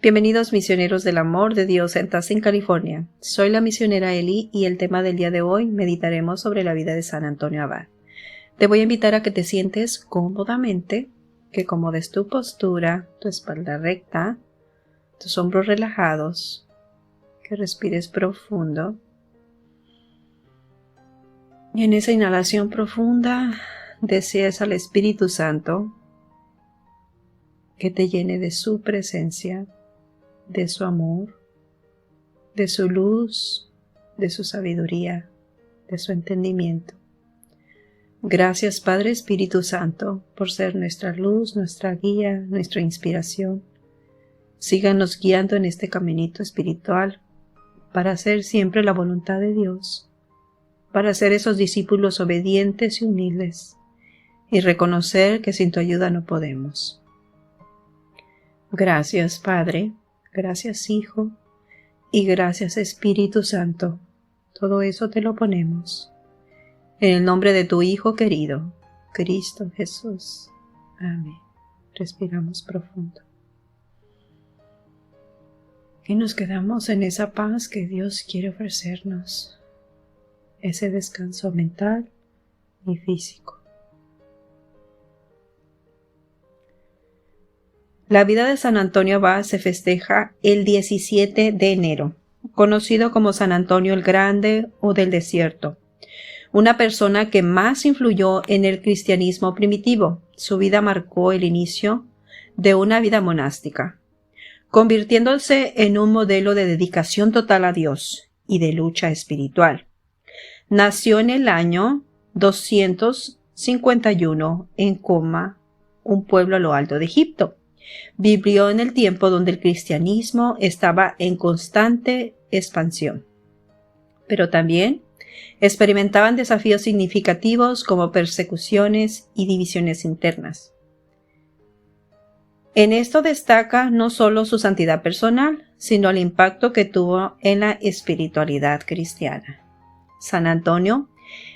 Bienvenidos misioneros del amor de Dios en Tucson, California. Soy la misionera Eli y el tema del día de hoy meditaremos sobre la vida de San Antonio Abad. Te voy a invitar a que te sientes cómodamente, que acomodes tu postura, tu espalda recta, tus hombros relajados, que respires profundo. Y en esa inhalación profunda desees al Espíritu Santo que te llene de su presencia, de su amor, de su luz, de su sabiduría, de su entendimiento. Gracias, Padre Espíritu Santo, por ser nuestra luz, nuestra guía, nuestra inspiración. Síganos guiando en este caminito espiritual para hacer siempre la voluntad de Dios, para ser esos discípulos obedientes y humildes y reconocer que sin tu ayuda no podemos. Gracias, Padre. Gracias, Hijo, y gracias, Espíritu Santo. Todo eso te lo ponemos. En el nombre de tu Hijo querido, Cristo Jesús. Amén. Respiramos profundo. Y nos quedamos en esa paz que Dios quiere ofrecernos. Ese descanso mental y físico. La vida de San Antonio Abad se festeja el 17 de enero, conocido como San Antonio el Grande o del Desierto, una persona que más influyó en el cristianismo primitivo. Su vida marcó el inicio de una vida monástica, convirtiéndose en un modelo de dedicación total a Dios y de lucha espiritual. Nació en el año 251 en Coma, un pueblo a lo alto de Egipto. Vivió en el tiempo donde el cristianismo estaba en constante expansión, pero también experimentaban desafíos significativos como persecuciones y divisiones internas. En esto destaca no solo su santidad personal, sino el impacto que tuvo en la espiritualidad cristiana. San Antonio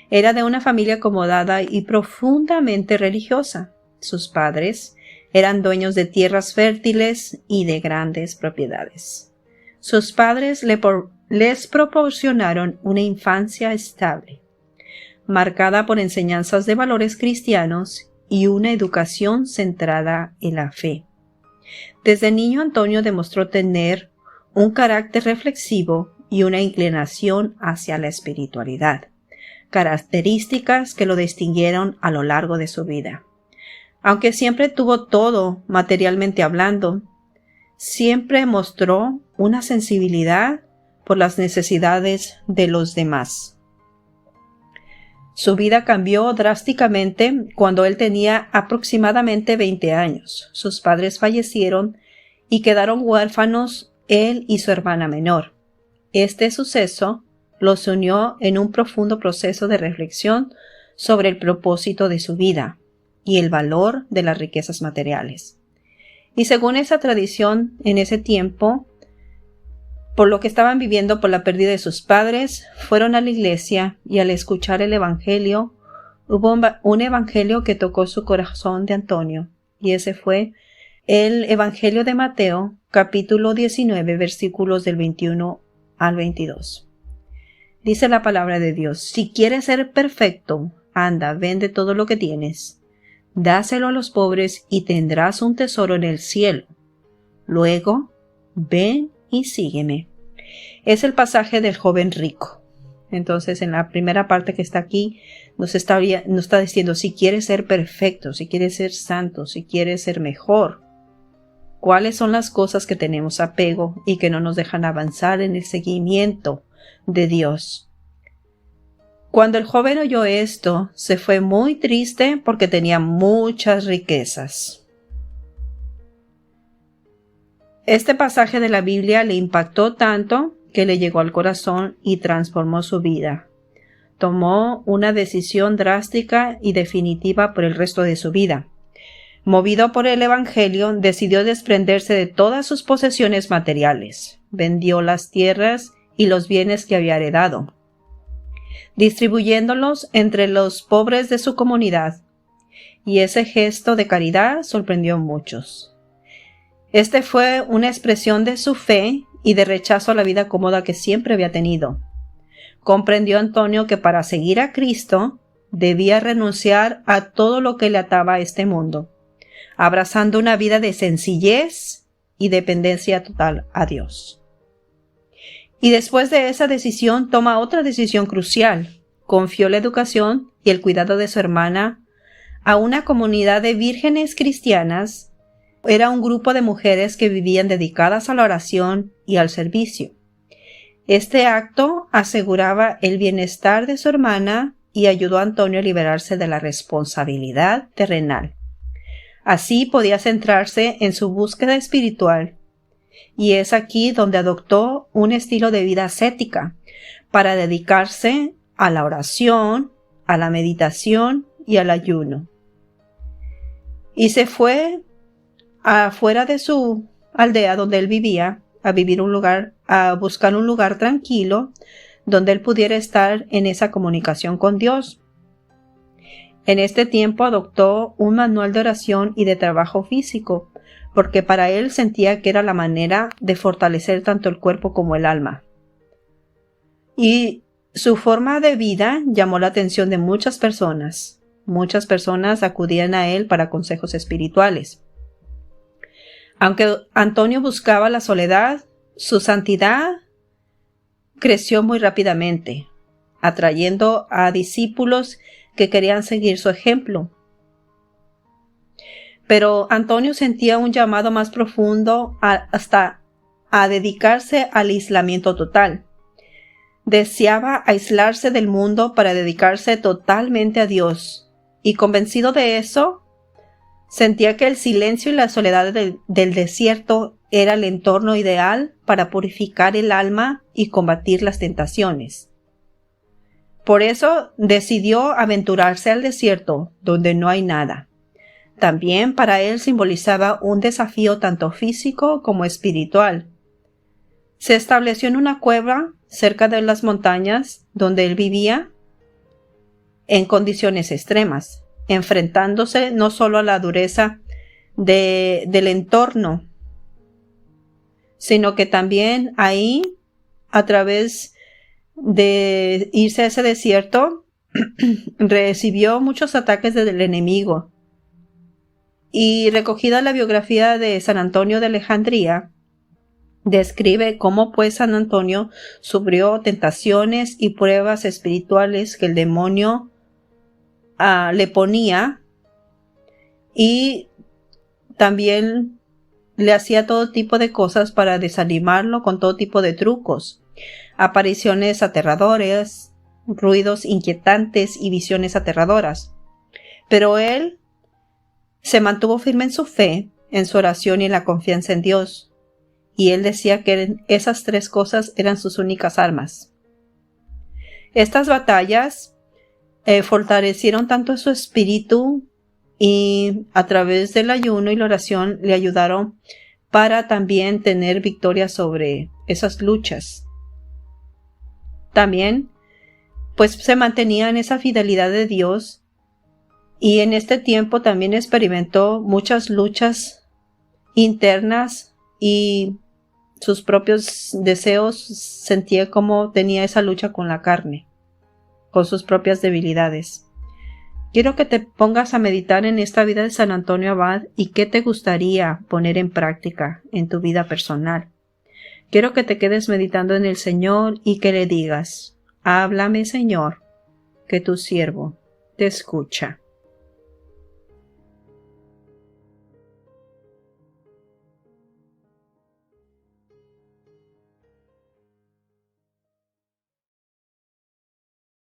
era de una familia acomodada y profundamente religiosa. Sus padres eran dueños de tierras fértiles y de grandes propiedades. Sus padres les proporcionaron una infancia estable, marcada por enseñanzas de valores cristianos y una educación centrada en la fe. Desde niño, Antonio demostró tener un carácter reflexivo y una inclinación hacia la espiritualidad, características que lo distinguieron a lo largo de su vida. Aunque siempre tuvo todo materialmente hablando, siempre mostró una sensibilidad por las necesidades de los demás. Su vida cambió drásticamente cuando él tenía aproximadamente 20 años. Sus padres fallecieron y quedaron huérfanos él y su hermana menor. Este suceso los unió en un profundo proceso de reflexión sobre el propósito de su vida y el valor de las riquezas materiales. Y según esa tradición, en ese tiempo, por lo que estaban viviendo por la pérdida de sus padres, fueron a la iglesia y al escuchar el evangelio, hubo un evangelio que tocó su corazón de Antonio, y ese fue el evangelio de Mateo, capítulo 19, versículos del 21 al 22. Dice la palabra de Dios: si quieres ser perfecto, anda, vende todo lo que tienes, dáselo a los pobres y tendrás un tesoro en el cielo. Luego, ven y sígueme. Es el pasaje del joven rico. Entonces, en la primera parte que está aquí, nos está diciendo, si quieres ser perfecto, si quieres ser santo, si quieres ser mejor, ¿cuáles son las cosas que tenemos apego y que no nos dejan avanzar en el seguimiento de Dios? Cuando el joven oyó esto, se fue muy triste porque tenía muchas riquezas. Este pasaje de la Biblia le impactó tanto que le llegó al corazón y transformó su vida. Tomó una decisión drástica y definitiva por el resto de su vida. Movido por el Evangelio, decidió desprenderse de todas sus posesiones materiales. Vendió las tierras y los bienes que había heredado, distribuyéndolos entre los pobres de su comunidad, y ese gesto de caridad sorprendió a muchos. Este fue una expresión de su fe y de rechazo a la vida cómoda que siempre había tenido. Comprendió Antonio que para seguir a Cristo debía renunciar a todo lo que le ataba a este mundo, abrazando una vida de sencillez y dependencia total a Dios. Y después de esa decisión toma otra decisión crucial. Confió la educación y el cuidado de su hermana a una comunidad de vírgenes cristianas. Era un grupo de mujeres que vivían dedicadas a la oración y al servicio. Este acto aseguraba el bienestar de su hermana y ayudó a Antonio a liberarse de la responsabilidad terrenal. Así podía centrarse en su búsqueda espiritual, y es aquí donde adoptó un estilo de vida ascética para dedicarse a la oración, a la meditación y al ayuno. Y se fue afuera de su aldea donde él vivía a buscar un lugar tranquilo donde él pudiera estar en esa comunicación con Dios. En este tiempo adoptó un manual de oración y de trabajo físico, porque para él sentía que era la manera de fortalecer tanto el cuerpo como el alma. Y su forma de vida llamó la atención de muchas personas. Muchas personas acudían a él para consejos espirituales. Aunque Antonio buscaba la soledad, su santidad creció muy rápidamente, atrayendo a discípulos que querían seguir su ejemplo. Pero Antonio sentía un llamado más profundo hasta a dedicarse al aislamiento total. Deseaba aislarse del mundo para dedicarse totalmente a Dios, y convencido de eso, sentía que el silencio y la soledad del desierto era el entorno ideal para purificar el alma y combatir las tentaciones. Por eso decidió aventurarse al desierto, donde no hay nada. También para él simbolizaba un desafío tanto físico como espiritual. Se estableció en una cueva cerca de las montañas donde él vivía en condiciones extremas, enfrentándose no solo a la dureza del entorno, sino que también ahí, a través de irse a ese desierto, recibió muchos ataques del enemigo. Y recogida la biografía de San Antonio de Alejandría, describe cómo pues San Antonio sufrió tentaciones y pruebas espirituales que el demonio le ponía, y también le hacía todo tipo de cosas para desanimarlo con todo tipo de trucos, apariciones aterradoras, ruidos inquietantes y visiones aterradoras. Pero él se mantuvo firme en su fe, en su oración y en la confianza en Dios. Y él decía que esas tres cosas eran sus únicas armas. Estas batallas fortalecieron tanto su espíritu, y a través del ayuno y la oración le ayudaron para también tener victoria sobre esas luchas. También pues se mantenía en esa fidelidad de Dios, y en este tiempo también experimentó muchas luchas internas, y sus propios deseos, sentía como tenía esa lucha con la carne, con sus propias debilidades. Quiero que te pongas a meditar en esta vida de San Antonio Abad y qué te gustaría poner en práctica en tu vida personal. Quiero que te quedes meditando en el Señor y que le digas: háblame, Señor, que tu siervo te escucha.